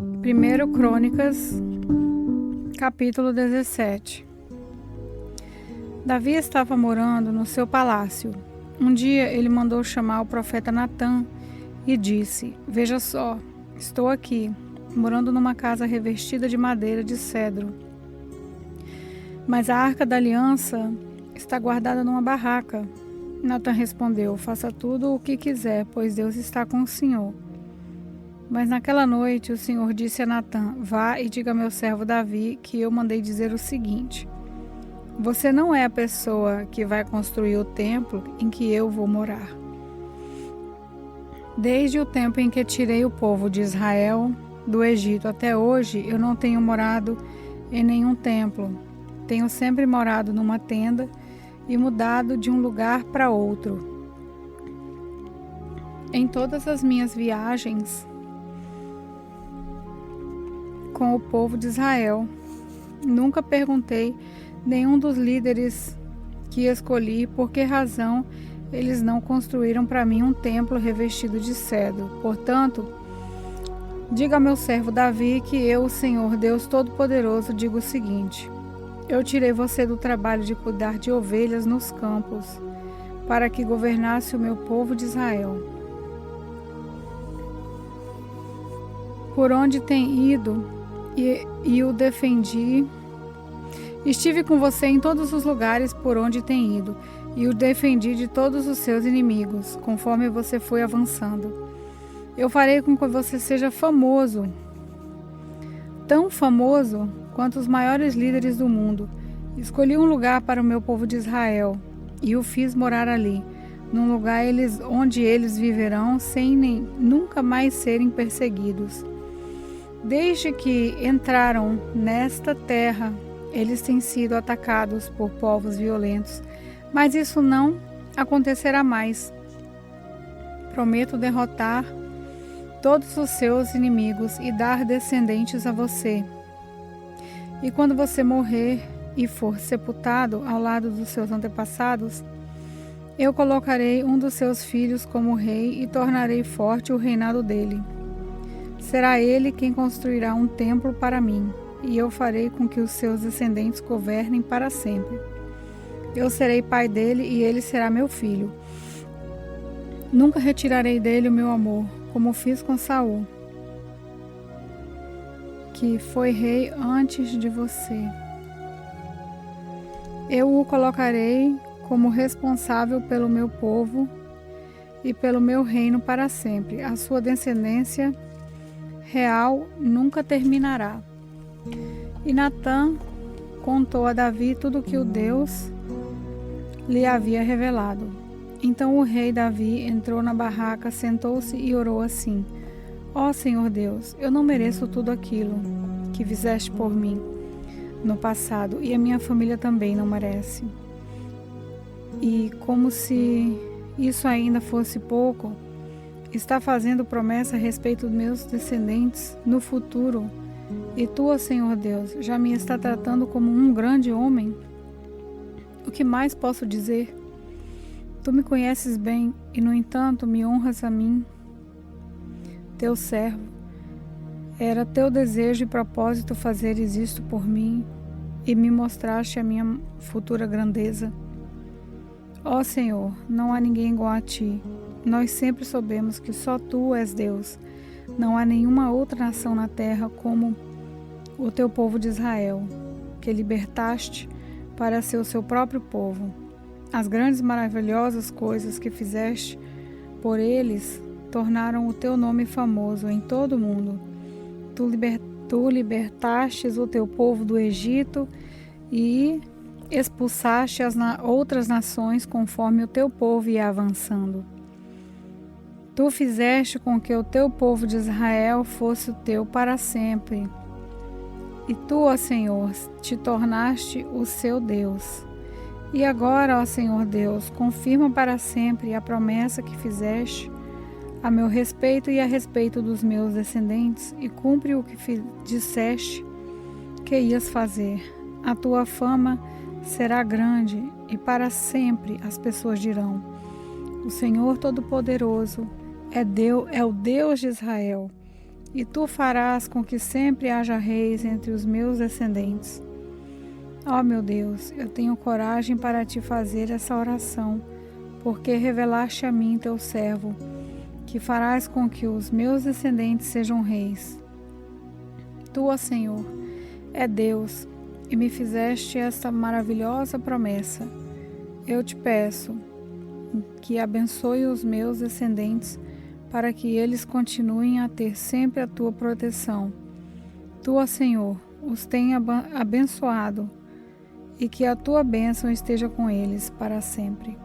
1 Crônicas, capítulo 17. Davi estava morando no seu palácio. Um dia ele mandou chamar o profeta Natã e disse: "Veja só, estou aqui, morando numa casa revestida de madeira de cedro. Mas a arca da aliança está guardada numa barraca." Natã respondeu: "Faça tudo o que quiser, pois Deus está com o senhor." Mas naquela noite o Senhor disse a Natã: "Vá e diga a meu servo Davi que eu mandei dizer o seguinte: você não é a pessoa que vai construir o templo em que eu vou morar. Desde o tempo em que tirei o povo de Israel do Egito até hoje, eu não tenho morado em nenhum templo. Tenho sempre morado numa tenda e mudado de um lugar para outro. Em todas as minhas viagens com o povo de Israel, nunca perguntei nenhum dos líderes que escolhi por que razão eles não construíram para mim um templo revestido de cedro. Portanto, diga a meu servo Davi que eu, o Senhor Deus Todo-Poderoso, digo o seguinte: eu tirei você do trabalho de cuidar de ovelhas nos campos, para que governasse o meu povo de Israel. Por onde tem ido e o defendi. Estive com você em todos os lugares por onde tem ido, e o defendi de todos os seus inimigos, conforme você foi avançando. Eu farei com que você seja famoso, tão famoso quanto os maiores líderes do mundo. Escolhi um lugar para o meu povo de Israel, e o fiz morar ali, num lugar onde eles viverão sem nunca mais serem perseguidos. Desde que entraram nesta terra, eles têm sido atacados por povos violentos, mas isso não acontecerá mais. Prometo derrotar todos os seus inimigos e dar descendentes a você. E quando você morrer e for sepultado ao lado dos seus antepassados, eu colocarei um dos seus filhos como rei e tornarei forte o reinado dele. Será ele quem construirá um templo para mim, e eu farei com que os seus descendentes governem para sempre. Eu serei pai dele e ele será meu filho. Nunca retirarei dele o meu amor, como fiz com Saul, que foi rei antes de você. Eu o colocarei como responsável pelo meu povo e pelo meu reino para sempre. A sua descendência real nunca terminará." E Natã contou a Davi tudo o que o Deus lhe havia revelado. Então o rei Davi entrou na barraca, sentou-se e orou assim: "Ó Senhor Deus, eu não mereço tudo aquilo que fizeste por mim no passado, e a minha família também não merece. E como se isso ainda fosse pouco, está fazendo promessa a respeito dos meus descendentes no futuro, e tu, ó Senhor Deus, já me está tratando como um grande homem. O que mais posso dizer? Tu me conheces bem e, no entanto, me honras a mim, teu servo. Era teu desejo e propósito fazeres isto por mim, e me mostraste a minha futura grandeza. Ó Senhor, não há ninguém igual a ti. Nós sempre soubemos que só tu és Deus. Não há nenhuma outra nação na terra como o teu povo de Israel, que libertaste para ser o seu próprio povo. As grandes e maravilhosas coisas que fizeste por eles tornaram o teu nome famoso em todo o mundo. Tu libertastes o teu povo do Egito e expulsaste as outras nações conforme o teu povo ia avançando. Tu fizeste com que o teu povo de Israel fosse o teu para sempre. E tu, ó Senhor, te tornaste o seu Deus. E agora, ó Senhor Deus, confirma para sempre a promessa que fizeste a meu respeito e a respeito dos meus descendentes, e cumpre o que disseste que ias fazer. A tua fama será grande, e para sempre as pessoas dirão: o Senhor Todo-Poderoso é o Deus de Israel. e tu farás com que sempre haja reis entre os meus descendentes. Ó meu Deus, eu tenho coragem para te fazer essa oração, porque revelaste a mim, teu servo, que farás com que os meus descendentes sejam reis. Tu, ó Senhor, é Deus, e me fizeste esta maravilhosa promessa. Eu te peço que abençoe os meus descendentes, para que eles continuem a ter sempre a tua proteção. Tu, ó Senhor, os tenha abençoado, e que a tua bênção esteja com eles para sempre.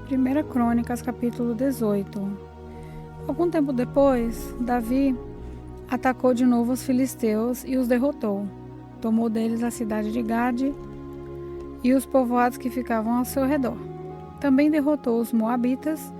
Primeira Crônicas, capítulo 18. Algum tempo depois, Davi atacou de novo os filisteus e os derrotou. Tomou deles a cidade de Gade e os povoados que ficavam ao seu redor. Também derrotou os moabitas,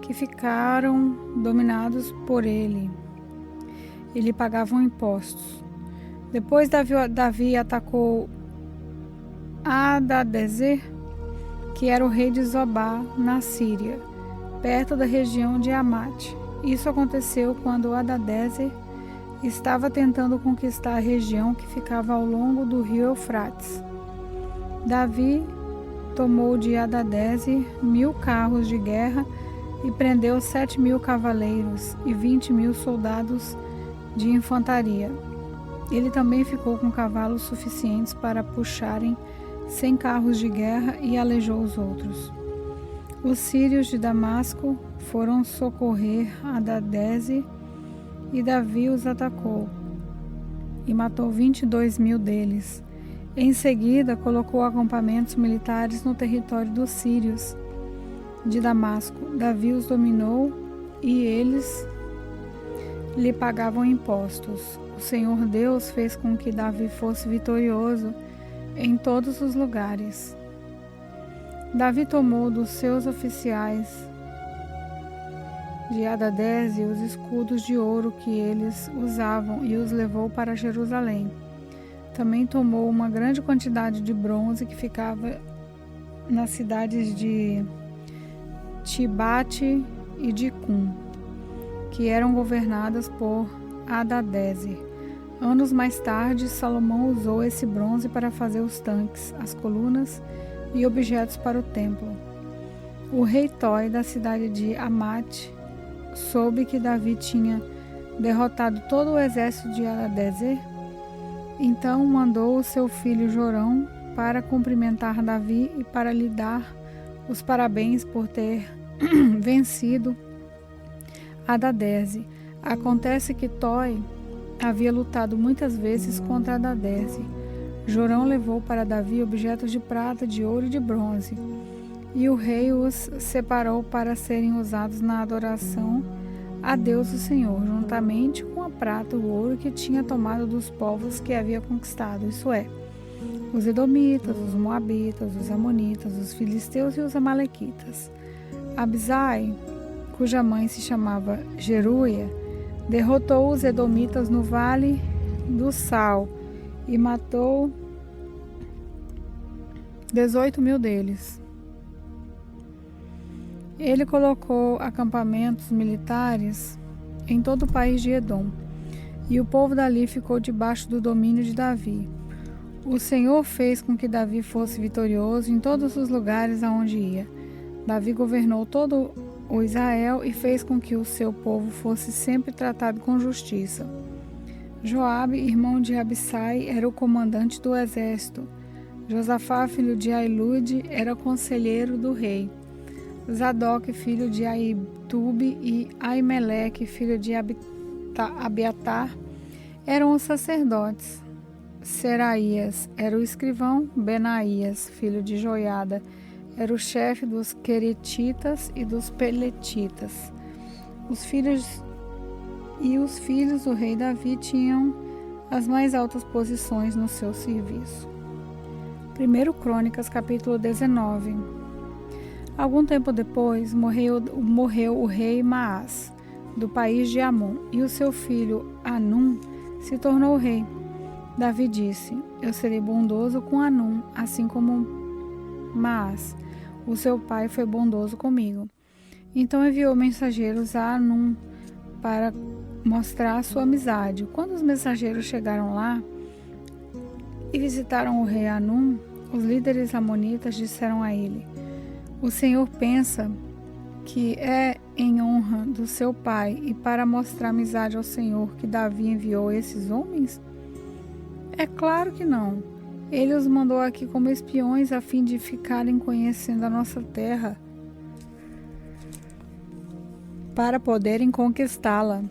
que ficaram dominados por ele, e lhe pagavam impostos. Depois Davi atacou Hadadezer, que era o rei de Zobá, na Síria, perto da região de Amate. Isso aconteceu quando Hadadezer estava tentando conquistar a região que ficava ao longo do rio Eufrates. Davi tomou de Hadadezer 1.000 carros de guerra e prendeu 7.000 cavaleiros e 20.000 soldados de infantaria. Ele também ficou com cavalos suficientes para puxarem 100 carros de guerra e aleijou os outros. Os sírios de Damasco foram socorrer Hadadezer e Davi os atacou e matou 22.000 deles. Em seguida, colocou acampamentos militares no território dos sírios de Damasco. Davi os dominou e eles lhe pagavam impostos. O Senhor Deus fez com que Davi fosse vitorioso em todos os lugares. Davi tomou dos seus oficiais de Hadadezer os escudos de ouro que eles usavam e os levou para Jerusalém. Também tomou uma grande quantidade de bronze que ficava nas cidades de Tibate e de Cum, que eram governadas por Hadadezer. Anos mais tarde, Salomão usou esse bronze para fazer os tanques, as colunas e objetos para o templo. O rei Toi, da cidade de Amate, soube que Davi tinha derrotado todo o exército de Hadadezer. Então mandou o seu filho Jorão para cumprimentar Davi e para lhe dar os parabéns por ter vencido Hadadezer. Acontece que Toi havia lutado muitas vezes contra Hadadezer. Jorão levou para Davi objetos de prata, de ouro e de bronze, e o rei os separou para serem usados na adoração a Deus o Senhor, juntamente com a prata e o ouro que tinha tomado dos povos que havia conquistado, isso é, os edomitas, os moabitas, os amonitas, os filisteus e os amalequitas. Abisai, cuja mãe se chamava Jeruia, derrotou os edomitas no vale do Sal e matou 18.000 deles. Ele colocou acampamentos militares em todo o país de Edom, e o povo dali ficou debaixo do domínio de Davi. O Senhor fez com que Davi fosse vitorioso em todos os lugares aonde ia. Davi governou todo o Israel e fez com que o seu povo fosse sempre tratado com justiça. Joabe, irmão de Abissai, era o comandante do exército. Josafá, filho de Ailude, era conselheiro do rei. Zadok, filho de Aitube, e Aimeleque, filho de Abiatar, eram os sacerdotes. Seraías era o escrivão. Benaías, filho de Joiada, era o chefe dos queretitas e dos peletitas. Os filhos do rei Davi tinham as mais altas posições no seu serviço. 1 Crônicas, capítulo 19. Algum tempo depois, morreu o rei Maás, do país de Amon, e o seu filho Anum se tornou rei. Davi disse: Eu serei bondoso com Anum, assim como Maás. o seu pai foi bondoso comigo. Então enviou mensageiros a Anum para mostrar sua amizade. Quando os mensageiros chegaram lá e visitaram o rei Anum, os líderes amonitas disseram a ele: o Senhor pensa que é em honra do seu pai e para mostrar amizade ao Senhor que Davi enviou esses homens? É claro que não. Ele os mandou aqui como espiões a fim de ficarem conhecendo a nossa terra para poderem conquistá-la.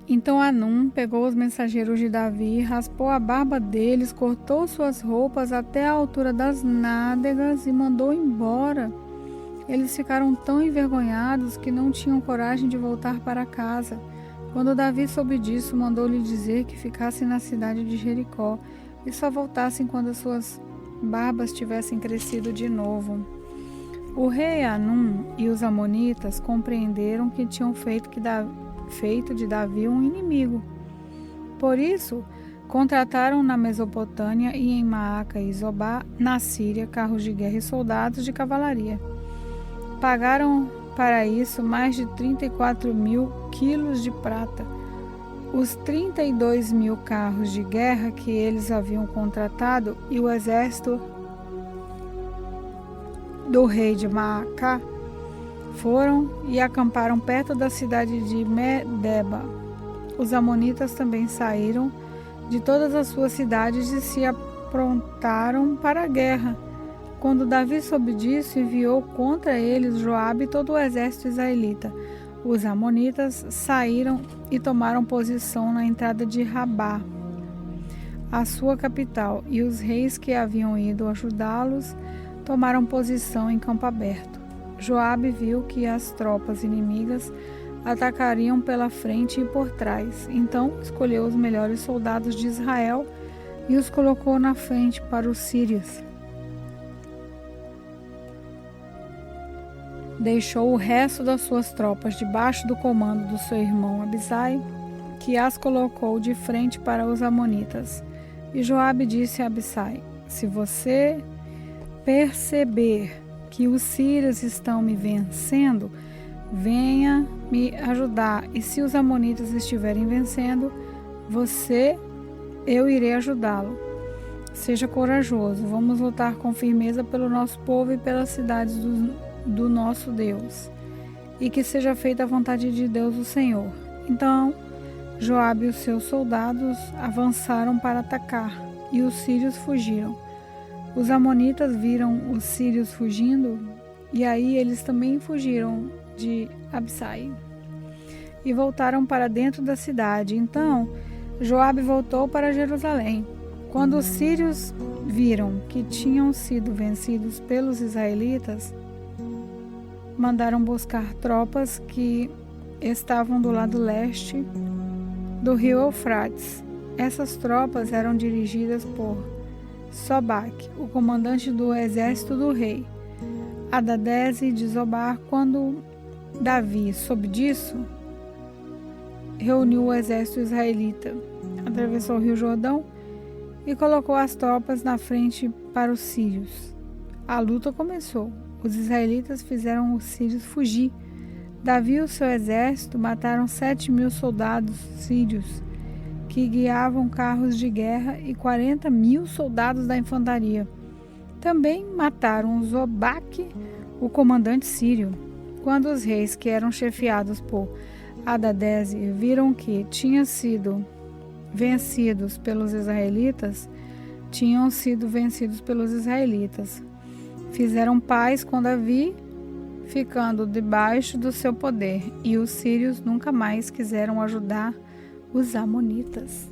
Então Anum pegou os mensageiros de Davi, raspou a barba deles, cortou suas roupas até a altura das nádegas e mandou embora. Eles ficaram tão envergonhados que não tinham coragem de voltar para casa. Quando Davi soube disso, mandou-lhe dizer que ficassem na cidade de Jericó e só voltassem quando as suas barbas tivessem crescido de novo. O rei Anum e os amonitas compreenderam que tinham feito de Davi um inimigo. Por isso, contrataram na Mesopotâmia e em Maaca e Zobá, na Síria, carros de guerra e soldados de cavalaria. Pagaram para isso mais de 34.000 quilos de prata. Os 32.000 carros de guerra que eles haviam contratado e o exército do rei de Maaca foram e acamparam perto da cidade de Medeba. Os amonitas também saíram de todas as suas cidades e se aprontaram para a guerra. Quando Davi soube disso, enviou contra eles Joabe e todo o exército israelita. Os amonitas saíram e tomaram posição na entrada de Rabá, a sua capital, e os reis que haviam ido ajudá-los tomaram posição em campo aberto. Joabe viu que as tropas inimigas atacariam pela frente e por trás. Então escolheu os melhores soldados de Israel e os colocou na frente para os sírios. Deixou o resto das suas tropas debaixo do comando do seu irmão Abisai, que as colocou de frente para os amonitas. E Joabe disse a Abisai: se você perceber que os sírios estão me vencendo, venha me ajudar. E se os amonitas estiverem vencendo, eu irei ajudá-lo. Seja corajoso, vamos lutar com firmeza pelo nosso povo e pelas cidades do nosso Deus, e que seja feita a vontade de Deus, o Senhor. Então Joabe e os seus soldados avançaram para atacar, e os sírios fugiram. Os amonitas viram os sírios fugindo, e aí eles também fugiram de Abisai e voltaram para dentro da cidade. Então Joabe voltou para Jerusalém. Quando os sírios viram que tinham sido vencidos pelos israelitas, mandaram buscar tropas que estavam do lado leste do rio Eufrates. Essas tropas eram dirigidas por Sobaque, o comandante do exército do rei Hadadeze de Zobar. Quando Davi soube disso, reuniu o exército israelita, atravessou o rio Jordão e colocou as tropas na frente para os sírios. A luta começou. Os israelitas fizeram os sírios fugir. Davi e o seu exército mataram 7.000 soldados sírios que guiavam carros de guerra e 40.000 soldados da infantaria. Também mataram Zobaque, o comandante sírio. Quando os reis que eram chefiados por Hadadeze viram que tinham sido vencidos pelos israelitas, fizeram paz com Davi, ficando debaixo do seu poder, e os sírios nunca mais quiseram ajudar os amonitas.